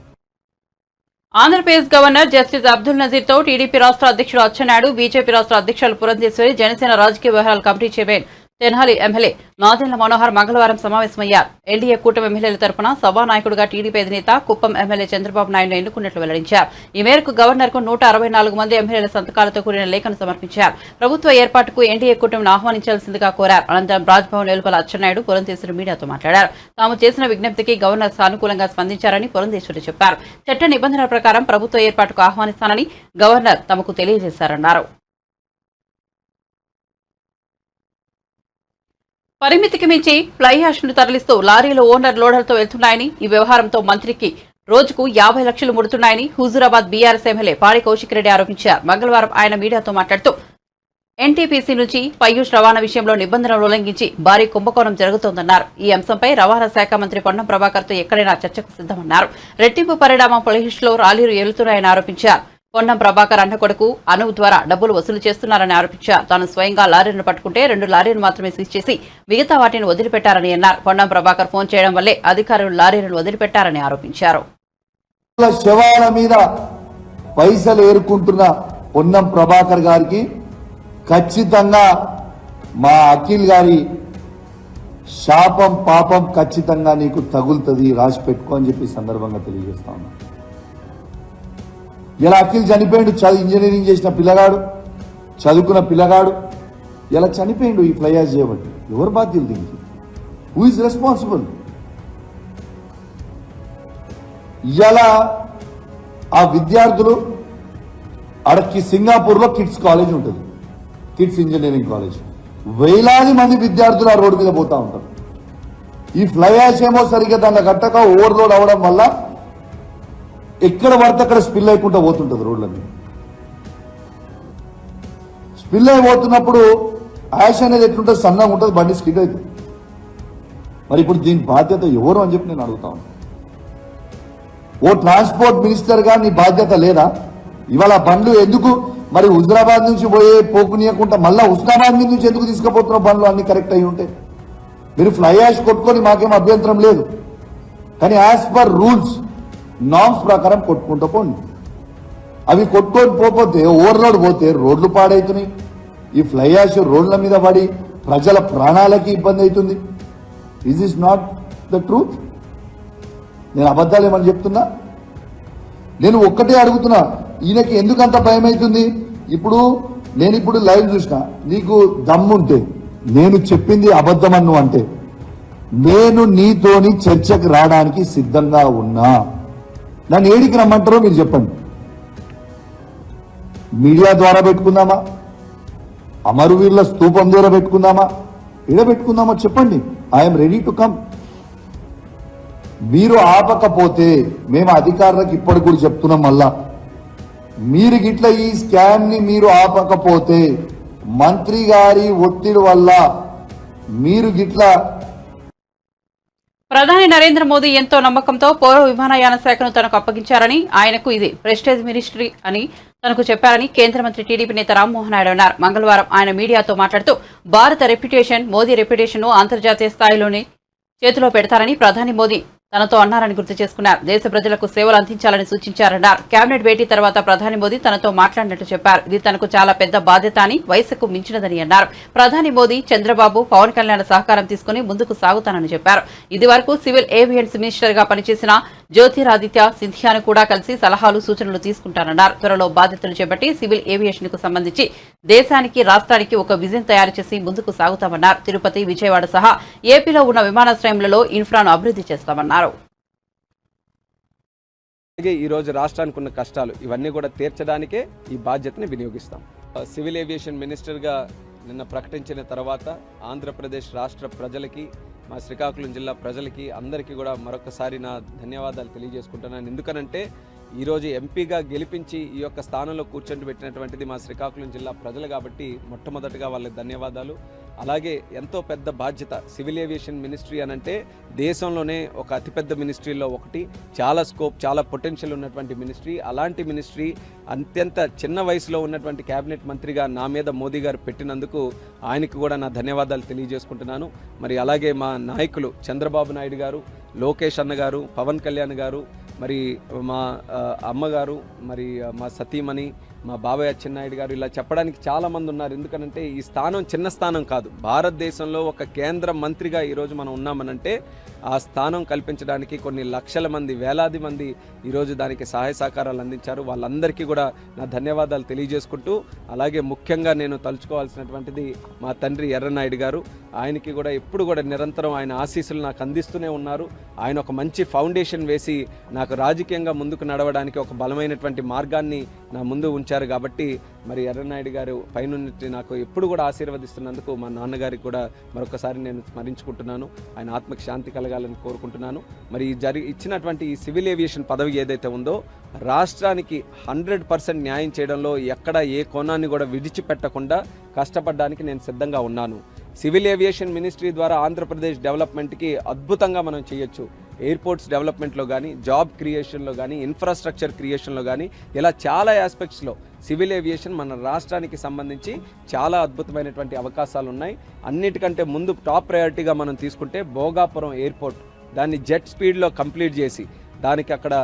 ఆంధ్రప్రదేశ్ గవర్నర్ జస్టిస్ అబ్దుల్ నజీర్ తో టీడీపీ రాష్ట్ర అధ్యక్షుడు అచ్చెన్నాయుడు, బీజేపీ రాష్ట్ర అధ్యక్షులు పురంధేశ్వరి, జనసేన రాజకీయ వ్యవహారాల committee chairman Tenali MLA Nadendla Manohar మంగళవారం సమావేశమయ్యారు. ఎన్డీఏ కూటమి ఎమ్మెల్యేల తరపున సభానాయకుడిగా టీడీపీ అధినేత కుప్పం ఎమ్మెల్యే చంద్రబాబు నాయుడు ఎన్నుకున్నట్లు వెల్లడించారు. ఈ మేరకు గవర్నర్ కు 164 మంది ఎమ్మెల్యేల సంతకాలతో కూడిన లేఖను సమర్పించారు. ప్రభుత్వ ఏర్పాటుకు ఎన్డీఏ కూటమిని ఆహ్వానించాల్సిందిగా కోరారు. అనంతరం రాజ్భవన్ వెలుపల అచ్చెన్నాయుడు, పురంధేశ్వరి మీడియాతో మాట్లాడారు. తాము చేసిన విజ్ఞప్తికి గవర్నర్ సానుకూలంగా స్పందించారని పురంధేశ్వరి చెప్పారు. చట్ట నిబంధనల ప్రకారం ప్రభుత్వ ఏర్పాటుకు ఆహ్వానిస్తానని గవర్నర్ తమకు తెలియజేశారన్నారు. పరిమితికి మించి ఫ్లై యాష్ ను తరలిస్తూ లారీలు ఓనర్ లోడర్తో వెళ్తున్నాయని, ఈ వ్యవహారంతో మంత్రికి రోజుకు 50 లక్షలు ముడుతున్నాయని హుజూరాబాద్ బీఆర్ఎస్ ఎమ్మెల్యే పాడి కౌశిక్ రెడ్డి ఆరోపించారు. మంగళవారం ఆయన మీడియాతో మాట్లాడుతూ ఎన్టీపీసీ నుంచి పయూష్ రవాణా విషయంలో నిబంధనలు ఉల్లంఘించి భారీ కుంభకోణం జరుగుతోందన్నారు. ఈ అంశంపై రవాణా శాఖ మంత్రి పొన్నం ప్రభాకర్ తో ఎక్కడైనా చర్చకు సిద్దమన్నారు. రెట్టింపు పరిణామం పయూష్ లో లారీలు వెళుతున్నాయని ఆరోపించారు. పొన్నం ప్రభాకర్ అన్న కొడుకు అనూప్ ద్వారా డబ్బులు వసూలు చేస్తున్నారని ఆరోపించారు. తాను స్వయంగా లారీలను పట్టుకుంటే 2 లారీలు మాత్రమే సీజ్ చేసి మిగతా వాటిని వదిలిపెట్టారని అన్నారు. పొన్నం ప్రభాకర్ ఫోన్ చేయడం వల్లే అధికారులు లారీలను వదిలిపెట్టారని ఆరోపించారు. శవాల మీద పైసలు ఏరుకుంటున్న పొన్నం ప్రభాకర్ గారికి ఖచ్చితంగా మా అఖిల్ గారి శాపం పాపం ఖచ్చితంగా నీకు తగులుతుంది, రాసి పెట్టుకో అని చెప్పి సందర్భంగా తెలియజేస్తా ఉన్నా. ఇలా అఖిల్ చనిపోయిండు, ఇంజనీరింగ్ చేసిన పిల్లగాడు, చదువుకున్న పిల్లగాడు ఇలా చనిపోయిండు ఈ ఫ్లై యాష్ చేయబట్టి. ఎవరు బాధ్యులు దీనికి? Who is responsible? ఇలా ఆ విద్యార్థులు అడకి సింగపూర్ లో కిడ్స్ కాలేజ్ ఉంటుంది, కిడ్స్ ఇంజనీరింగ్ కాలేజ్. వేలాది మంది విద్యార్థులు ఆ రోడ్డు మీద పోతా ఉంటారు. ఈ ఫ్లై యాష్ ఏమో సరిగ్గా దాన్ని కట్టక ఓవర్లోడ్ అవడం వల్ల ఎక్కడ పడితే అక్కడ స్పిల్ అయిపోతూ పోతుంటది రోడ్లన్నీ. స్పిల్ అయిపోతున్నప్పుడు యాష్ అనేది ఎట్లుంటుంది, సన్నగా ఉంటుంది, బండి స్కిడ్ అవుతుంది. మరి ఇప్పుడు దీని బాధ్యత ఎవరు అని చెప్పి నేను అడుగుతా ఉన్నా. ఓ ట్రాన్స్పోర్ట్ మినిస్టర్ గా నీ బాధ్యత లేదా? ఇవాళ బండ్లు ఎందుకు మరి హుజరాబాద్ నుంచి పోకునియకుండా మళ్ళా హుస్నాబాద్ నుంచి ఎందుకు తీసుకుపోతున్న బండ్లు అన్ని కరెక్ట్ అయి ఉంటే? మీరు ఫ్లై యాష్ కొట్టుకొని మాకేం అభ్యంతరం లేదు, కానీ యాజ్ పర్ రూల్స్ నామ్స్ ప్రకారం కొట్టుకుంటూ పోండి. అవి కొట్టుకొని పోతే ఓవర్లోడ్ పోతే రోడ్లు పాడవుతున్నాయి. ఈ ఫ్లై యాష్ రోడ్ల మీద పడి ప్రజల ప్రాణాలకి ఇబ్బంది అవుతుంది. Is is not the truth? నేను అబద్ధాలు ఏమని చెప్తున్నా? నేను ఒక్కటే అడుగుతున్నా, ఈయనకి ఎందుకంత భయం అవుతుంది? నేను ఇప్పుడు లైవ్ చూసిన, నీకు దమ్ముంటే నేను చెప్పింది అబద్ధమన్ను అంటే నేను నీతోని చర్చకు రావడానికి సిద్ధంగా ఉన్నా. నన్ను ఏడికి రమ్మంటారో మీరు చెప్పండి. మీడియా ద్వారా పెట్టుకుందామా, అమరవీరుల స్తూపం ద్వారా పెట్టుకుందామా, ఇడబెట్టుకుందామో చెప్పండి, ఐఎమ్ రెడీ టు కమ్. మీరు ఆపకపోతే మేము అధికారులకు ఇప్పటికి కూడా చెప్తున్నాం, మళ్ళా మీరు గిట్ల ఈ స్కామ్ ని మీరు ఆపకపోతే మంత్రి గారి ఒత్తిడి వల్ల మీరు గిట్ల ప్రధాని నరేంద్ర మోదీ ఎంతో నమ్మకంతో పౌర విమానయాన శాఖను తనకు అప్పగించారని, ఆయనకు ఇది ప్రెస్టేజ్ మినిస్ట్రీ అని తనకు చెప్పారని కేంద్ర మంత్రి టీడీపీ నేత రామ్మోహన్ నాయుడు అన్నారు. మంగళవారం ఆయన మీడియాతో మాట్లాడుతూ భారత రెప్యుటేషన్, మోదీ రెప్యుటేషన్ ను అంతర్జాతీయ స్థాయిలోనే చేతిలో పెడతారని ప్రధాని మోదీ తనతో అన్నారని గుర్తు చేసుకున్నారు. దేశ ప్రజలకు సేవలు అందించాలని సూచించారన్నారు. కేబినెట్ భేటీ తర్వాత ప్రధాని మోదీ తనతో మాట్లాడినట్టు చెప్పారు. ఇది తనకు చాలా పెద్ద బాధ్యత అని, వయసుకు మించినదని అన్నారు. ప్రధాని మోదీ చంద్రబాబు, పవన్ కళ్యాణ్ సహకారం తీసుకుని ముందుకు సాగుతానని చెప్పారు. ఇది వరకు సివిల్ ఏవియన్స్ మినిస్టర్ గా పనిచేసిన జ్యోతిరాదిత్య సింధియాను కూడా కలిసి సలహాలు, సూచనలు తీసుకుంటారన్నారు. త్వరలో బాధ్యతలు చేపట్టి సివిల్ ఏవియేషన్ కు సంబంధించి దేశానికి, రాష్ట్రానికి ఒక విజన్ తయారు చేసి ముందుకు సాగుతామన్నారు. తిరుపతి, విజయవాడ సహా ఏపీలో ఉన్న విమానాశ్రయంలో ఇన్ఫ్రాను అభివృద్ధి చేస్తామన్నారు. అలాగే ఈరోజు రాష్ట్రానికి ఉన్న కష్టాలు ఇవన్నీ కూడా తీర్చడానికే ఈ బాధ్యతని వినియోగిస్తాం. సివిల్ ఏవియేషన్ మినిస్టర్గా నిన్న ప్రకటించిన తర్వాత ఆంధ్రప్రదేశ్ రాష్ట్ర ప్రజలకి, మా శ్రీకాకుళం జిల్లా ప్రజలకి అందరికీ కూడా మరొకసారి నా ధన్యవాదాలు తెలియజేసుకుంటున్నాను. ఎందుకనంటే ఈరోజు ఎంపీగా గెలిపించి ఈ యొక్క స్థానంలో కూర్చొని పెట్టినటువంటిది మా శ్రీకాకుళం జిల్లా ప్రజలు కాబట్టి మొట్టమొదటిగా వాళ్ళకి ధన్యవాదాలు. అలాగే ఎంతో పెద్ద బాధ్యత సివిల్ ఏవియేషన్ మినిస్ట్రీ అనంటే దేశంలోనే ఒక అతిపెద్ద మినిస్ట్రీలో ఒకటి, చాలా స్కోప్, చాలా పొటెన్షియల్ ఉన్నటువంటి మినిస్ట్రీ. అలాంటి మినిస్ట్రీ అత్యంత చిన్న వయసులో ఉన్నటువంటి కేబినెట్ మంత్రిగా నా మీద మోదీ గారు పెట్టినందుకు ఆయనకు కూడా నా ధన్యవాదాలు తెలియజేసుకుంటున్నాను. మరి అలాగే మా నాయకులు చంద్రబాబు నాయుడు గారు, లోకేష్ అన్న గారు, పవన్ కళ్యాణ్ గారు, మరి మా అమ్మగారు, మరి మా సతీమణి, మా బాబాయ్ అచ్చెన్నాయుడు గారు, ఇలా చెప్పడానికి చాలామంది ఉన్నారు. ఎందుకనంటే ఈ స్థానం చిన్న స్థానం కాదు. భారతదేశంలో ఒక కేంద్ర మంత్రిగా ఈరోజు మనం ఉన్నామనంటే ఆ స్థానం కల్పించడానికి కొన్ని లక్షల మంది, వేలాది మంది ఈరోజు దానికి సహాయ సహకారాలు అందించారు. వాళ్ళందరికీ కూడా నా ధన్యవాదాలు తెలియజేసుకుంటూ, అలాగే ముఖ్యంగా నేను తలుచుకోవాల్సినటువంటిది మా తండ్రి ఎర్రనాయుడు గారు. ఆయనకి కూడా ఎప్పుడు కూడా నిరంతరం ఆయన ఆశీస్సులు నాకు అందిస్తూనే ఉన్నారు. ఆయన ఒక మంచి ఫౌండేషన్ వేసి నాకు రాజకీయంగా ముందుకు నడవడానికి ఒక బలమైనటువంటి మార్గాన్ని నా ముందు ఉంచారు. కాబట్టి మరి ఎర్రనాయుడు గారు పైనుండి నాకు ఎప్పుడు కూడా ఆశీర్వదిస్తున్నందుకు మా నాన్నగారికి కూడా మరొకసారి నేను స్మరించుకుంటున్నాను. ఆయన ఆత్మకి శాంతి కలగాలని కోరుకుంటున్నాను. మరి ఇచ్చినటువంటి ఈ సివిల్ ఏవియేషన్ పదవి ఏదైతే ఉందో రాష్ట్రానికి 100% న్యాయం చేయడంలో ఎక్కడ ఏ కోణాన్ని కూడా విడిచిపెట్టకుండా కష్టపడడానికి నేను సిద్ధంగా ఉన్నాను. సివిల్ ఏవియేషన్ మినిస్ట్రీ ద్వారా ఆంధ్రప్రదేశ్ డెవలప్మెంట్కి అద్భుతంగా మనం చేయొచ్చు. ఎయిర్పోర్ట్స్ డెవలప్మెంట్లో కానీ, జాబ్ క్రియేషన్లో కానీ, ఇన్ఫ్రాస్ట్రక్చర్ క్రియేషన్లో కానీ, ఇలా చాలా ఆస్పెక్ట్స్లో సివిల్ ఏవియేషన్ మన రాష్ట్రానికి సంబంధించి చాలా అద్భుతమైనటువంటి అవకాశాలు ఉన్నాయి. అన్నిటికంటే ముందు టాప్ ప్రయారిటీగా మనం తీసుకుంటే భోగాపురం ఎయిర్పోర్ట్, దాన్ని జెట్ స్పీడ్లో కంప్లీట్ చేసి దానికి అక్కడ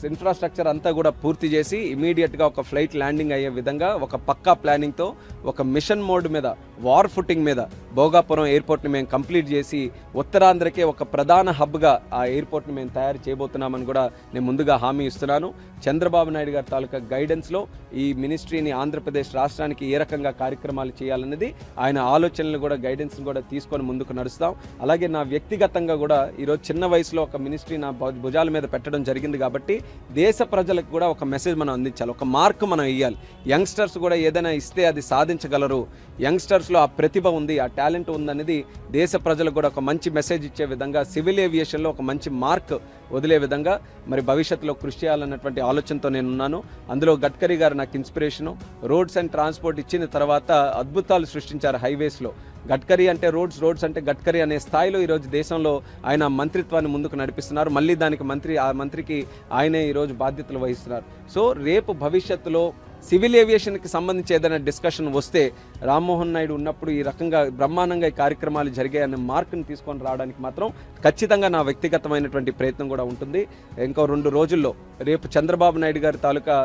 ఇన్ఫ్రాస్ట్రక్చర్ అంతా కూడా పూర్తి చేసి ఇమీడియట్గా ఒక ఫ్లైట్ ల్యాండింగ్ అయ్యే విధంగా ఒక పక్కా ప్లానింగ్తో ఒక మిషన్ మోడ్ మీద, వార్ ఫుటింగ్ మీద భోగాపురం ఎయిర్పోర్ట్ని మేము కంప్లీట్ చేసి ఉత్తరాంధ్రకే ఒక ప్రధాన హబ్గా ఆ ఎయిర్పోర్ట్ని మేము తయారు చేయబోతున్నామని కూడా నేను ముందుగా హామీ ఇస్తున్నాను. చంద్రబాబు నాయుడు గారి తాలూకా గైడెన్స్లో ఈ మినిస్ట్రీని ఆంధ్రప్రదేశ్ రాష్ట్రానికి ఏ రకంగా కార్యక్రమాలు చేయాలన్నది ఆయన ఆలోచనలు కూడా, గైడెన్స్ని కూడా తీసుకొని ముందుకు నడుస్తాం. అలాగే నా వ్యక్తిగతంగా కూడా ఈరోజు చిన్న వయసులో ఒక మినిస్ట్రీ నా భుజాల మీద పెట్టడం జరిగింది కాబట్టి దేశ ప్రజలకు కూడా ఒక మెసేజ్ మనం అందించాలి, ఒక మార్క్ మనం ఇవ్వాలి. యంగ్స్టర్స్ కూడా ఏదైనా ఇస్తే అది సాధించగలరు, యంగ్స్టర్స్లో ఆ ప్రతిభ ఉంది, ఆ టాలెంట్ ఉందనేది దేశ ప్రజలకు కూడా ఒక మంచి మెసేజ్ ఇచ్చే విధంగా సివిల్ ఏవియేషన్లో ఒక మంచి మార్క్ వదిలే విధంగా మరి భవిష్యత్తులో కృషి చేయాలన్నటువంటి ఆలోచనతో నేను ఉన్నాను. అందులో గడ్కరీ గారు నాకు ఇన్స్పిరేషను. రోడ్స్ అండ్ ట్రాన్స్పోర్ట్ ఇచ్చిన తర్వాత అద్భుతాలు సృష్టించారు హైవేస్లో. గడ్కరీ అంటే రోడ్స్, రోడ్స్ అంటే గడ్కరీ అనే స్థాయిలో ఈరోజు దేశంలో ఆయన మంత్రిత్వాన్ని ముందుకు నడిపిస్తున్నారు. మళ్ళీ దానికి ఆ మంత్రికి ఆయనే ఈరోజు బాధ్యతలు వహిస్తున్నారు. సో రేపు భవిష్యత్తులో సివిల్ ఏవియేషన్కి సంబంధించి ఏదైనా డిస్కషన్ వస్తే రామ్మోహన్ నాయుడు ఉన్నప్పుడు ఈ రకంగా బ్రహ్మాండంగా ఈ కార్యక్రమాలు జరిగాయన్న మార్కుని తీసుకొని రావడానికి మాత్రం ఖచ్చితంగా నా వ్యక్తిగతమైనటువంటి ప్రయత్నం కూడా ఉంటుంది. ఇంకో 2 రోజుల్లో రేపు చంద్రబాబు నాయుడు గారి తాలూకా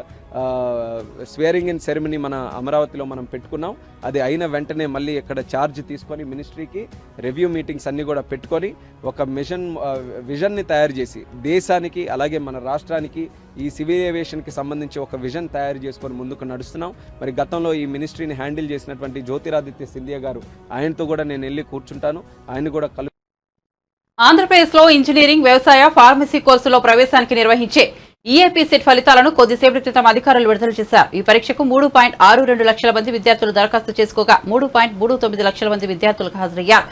స్వేరింగ్ ఇన్ సెరమనీ మన అమరావతిలో మనం పెట్టుకున్నాం. అది అయిన వెంటనే మళ్ళీ ఇక్కడ ఛార్జ్ తీసుకొని మినిస్ట్రీకి రివ్యూ మీటింగ్స్ అన్నీ కూడా పెట్టుకొని ఒక విజన్ని తయారు చేసి దేశానికి అలాగే మన రాష్ట్రానికి ఈ సివిల్ ఏవియేషన్కి సంబంధించి ఒక విజన్ తయారు చేసుకొని ముందుకు నడుస్తున్నాం. మరి గతంలో ఈ మినిస్ట్రీని హ్యాండిల్ చేసినటువంటి జ్యోతిరాదిత్య సింధియా గారు, ఆయనతో కూడా నేను వెళ్ళి కూర్చుంటాను. ఆయన కూడా ఆంధ్రప్రదేశ్లో ఇంజనీరింగ్, వ్యవసాయ, ఫార్మసీ కోర్సులో ప్రవేశానికి నిర్వహించే ఈఏపీ సెట్ ఫలితాలను కొద్దిసేపటి క్రితం అధికారులు విడుదల చేశారు. ఈ పరీక్షకు 3.62 లక్షల మంది విద్యార్థులు దరఖాస్తు చేసుకోగా 3.39 లక్షల మంది విద్యార్థులకు హాజరయ్యారు.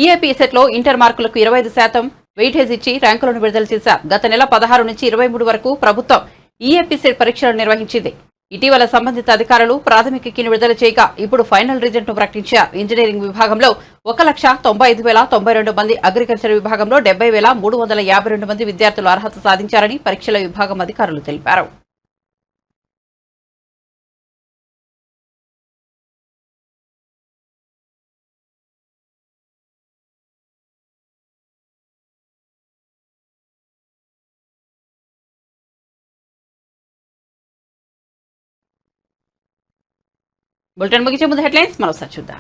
ఈఏపీ సెట్ లో ఇంటర్ మార్కులకు 25% వెయిటేజ్ ఇచ్చి ర్యాంకులను విడుదల చేశారు. గత నెల 16 నుంచి 23 వరకు ప్రభుత్వం ఈఏపీ సెట్ పరీక్షలు నిర్వహించింది. ఇటీవల సంబంధిత అధికారులు ప్రాథమిక కీని విడుదల చేయగా ఇప్పుడు ఫైనల్ రిజల్ట్ ను ప్రకటించారు. ఇంజనీరింగ్ విభాగంలో 1,95,092 మంది, అగ్రికల్చర్ విభాగంలో 70,352 మంది విద్యార్థులు అర్హత సాధించారని పరీక్షల విభాగం అధికారులు తెలిపారు. బులెటిన్ ముగించే ముందు హెడ్లైన్స్ మరోసారి చూద్దాం.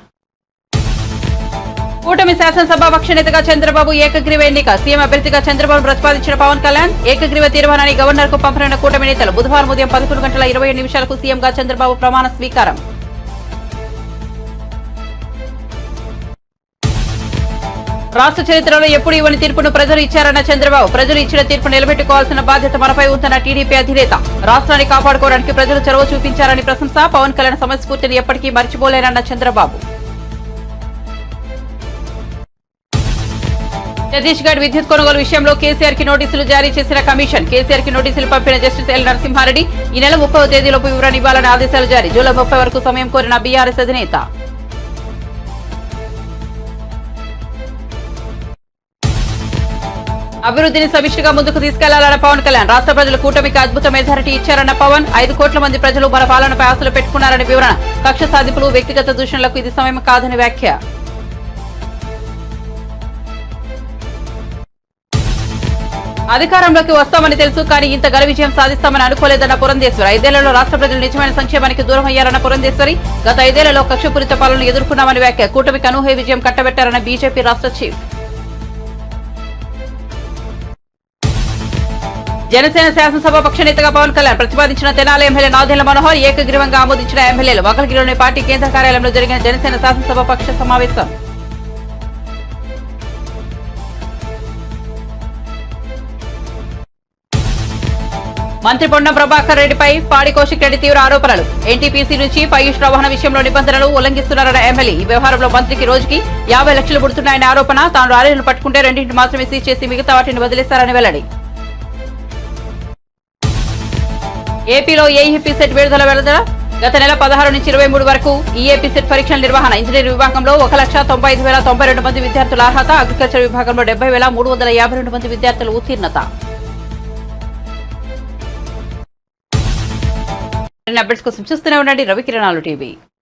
కూటమి శాసనసభాపక్ష నేతగా చంద్రబాబు ఏకగ్రీవ ఎన్నిక. సీఎం అభ్యర్థిగా చంద్రబాబు ప్రతిపాదించిన పవన్ కళ్యాణ్ ఏకగ్రీవ తీర్మానాన్ని గవర్నర్ కు పంపనున్న కూటమి నేతలు. బుధవారం ఉదయం 11:27 సీఎంగా చంద్రబాబు ప్రమాణ స్వీకారం. రాష్ట్ర చరిత్రలో ఎప్పుడు ఇవ్వని తీర్పును ప్రజలు ఇచ్చారన్న చంద్రబాబు. ప్రజలు ఇచ్చిన తీర్పు నిలబెట్టుకోవాల్సిన బాధ్యత మనపై ఉందన్న టీడీపీ అధినేత. రాష్ట్రాన్ని కాపాడుకోవడానికి ప్రజలు చొరవ చూపించారని ప్రశంస. పవన్ కళ్యాణ్ సమయస్ఫూర్తిని ఎప్పటికీ మర్చిపోలేనన్న చంద్రబాబు. ఛత్తీస్గఢ్ విద్యుత్ కొనుగోలు విషయంలో కేసీఆర్ కి నోటీసులు జారీ చేసిన కమిషన్. కేసీఆర్ కి నోటీసులు పంపిన జస్టిస్ ఎల్ నరసింహారెడ్డి ఈ నెల 30వ తేదీలోపు వివరణ ఇవ్వాలని ఆదేశాలు జారీ. జూలై 30 వరకు సమయం కోరిన బీఆర్ఎస్ అధినేత. అభివృద్ధిని సమిష్టిగా ముందుకు తీసుకెళ్లాలన్న పవన్ కళ్యాణ్. రాష్ట్ర ప్రజలు కూటమికి అద్భుత మెజారిటీ ఇచ్చారన్న పవన్. 5 కోట్ల మంది ప్రజలు మన పాలనపై ఆశలు పెట్టుకున్నారని వివరణ. కక్ష సాధింపులు, వ్యక్తిగత దూషణలకు ఇది సమయం కాదని వ్యాఖ్య. అధికారంలోకి వస్తామని తెలుసు, కానీ ఇంత ఘన విజయం సాధిస్తామని అనుకోలేదన్న పురంధేశ్వరి. 5 ఏళ్లలో రాష్ట్ర ప్రజలు నిజమైన సంక్షేమానికి దూరం అయ్యారన్న పురంధేశ్వరి. గత 5 ఏళ్లలో కక్షపూరిత పాలనను ఎదుర్కొన్నామని వ్యాఖ్య. కూటమికి అనూహ్య విజయం కట్టబెట్టారన్న బీజేపీ రాష్ట్ర చీఫ్. జనసేన శాసనసభాపక్ష నేతగా పవన్ కళ్యాణ్ ప్రతిపాదించిన తెనాలి ఎమ్మెల్యే నాదెళ్ల మనోహర్ ఏకగ్రీవంగా ఆమోదించిన ఎమ్మెల్యేలు. మంగళగిరిలోని పార్టీ కేంద్ర కార్యాలయంలో జరిగిన జనసేన శాసనసభాపక్ష సమావేశం. మంత్రి పొన్నం ప్రభాకర్ రెడ్డిపై పాడి కౌశిక్ రెడ్డి తీవ్ర ఆరోపణలు. ఎన్టీపీసీ నుంచి పయూష్ రవాణా విషయంలో నిబంధనలు ఉల్లంఘిస్తున్నారన్న ఎమ్మెల్యే. ఈ వ్యవహారంలో మంత్రికి రోజుకి 50 లక్షలు పుడుతున్నాయనే ఆరోపణ. తాను లారీలను పట్టుకుంటే 2 మాత్రమే సీజ్ చేసి మిగతా వాటిని వదిలేస్తారని వెల్లడి. ఏపీలో ఏఈపీ సెట్ విడుదల. గత నెల 16 నుంచి 23 వరకు ఈఏపీ సెట్ పరీక్షల నిర్వహణ. ఇంజనీరింగ్ విభాగంలో 1,95,092 మంది విద్యార్థుల అర్హత. అగ్రికల్చర్ విభాగంలో 70,352 మంది విద్యార్థుల ఉత్తీర్ణత. అప్డేట్స్ కోసం చూస్తూనే ఉండండి రవికిరణాలు టీవీ.